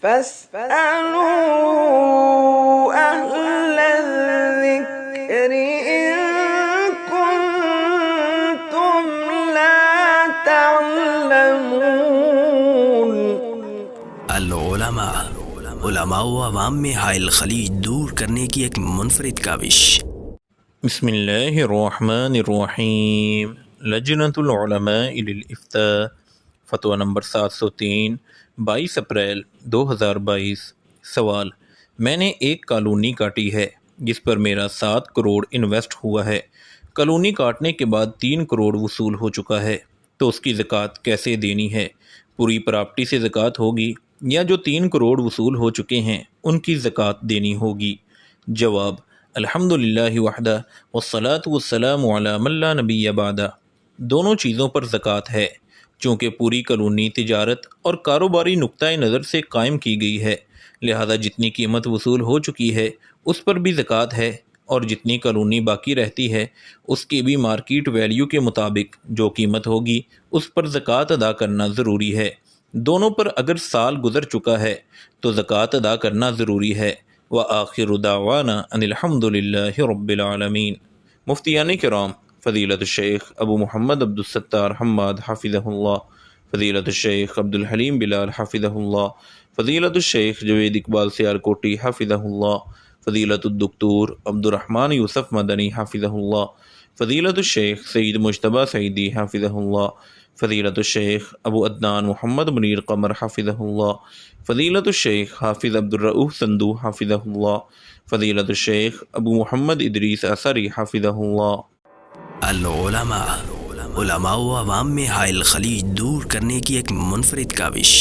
فاسألوا أهل الذكر إن كنتم لا تعلمون۔ علماء و عوام میں حائل خلیج دور کرنے کی ایک منفرد کاوش۔ بسم اللہ الرحمن الرحیم۔ لجنۃ العلماء للافتاء فتویٰ نمبر 703 22 اپریل 2022۔ سوال: میں نے ایک کالونی کاٹی ہے جس پر میرا 7 کروڑ انویسٹ ہوا ہے۔ کالونی کاٹنے کے بعد 3 کروڑ وصول ہو چکا ہے، تو اس کی زکوٰۃ کیسے دینی ہے؟ پوری پراپرٹی سے زکوٰۃ ہوگی یا جو 3 کروڑ وصول ہو چکے ہیں ان کی زکوٰۃ دینی ہوگی؟ جواب: الحمدللہ وحدہ والصلاۃ والسلام علی من لا نبی بعدہ۔ دونوں چیزوں پر زکوٰۃ ہے، چونکہ پوری کالونی تجارت اور کاروباری نقطۂ نظر سے قائم کی گئی ہے، لہذا جتنی قیمت وصول ہو چکی ہے اس پر بھی زکوٰۃ ہے، اور جتنی کالونی باقی رہتی ہے اس کی بھی مارکیٹ ویلیو کے مطابق جو قیمت ہوگی اس پر زکوٰۃ ادا کرنا ضروری ہے۔ دونوں پر اگر سال گزر چکا ہے تو زکوٰۃ ادا کرنا ضروری ہے۔ وآخر دعوانا ان الحمدللہ رب العالمین۔ مفتیان کرام فضیلت الشیخ ابو محمد عبدالستار حماد حفظہ اللہ، فضیلت الشیخ عبدالحلیم بلال حفظہ اللہ، فضیلت الشیخ جوید اقبال سیالکوٹی حفظہ اللہ، فضیلت الدکتور عبدالرحمن یوسف مدنی حفظہ اللہ، فضیلت الشیخ سید مجتبیٰ سعیدی حفظہ اللہ، فضیلت الشیخ ابو عدنان محمد منیر قمر حفظہ اللہ، فضیلت الشیخ حافظ عبدالرؤوف صندو حفظہ اللہ، فضیلت الشیخ ابو محمد ادریس اثری حفظہ اللہ۔ علماء و عوام میں حائل خلیج دور کرنے کی ایک منفرد کاوش۔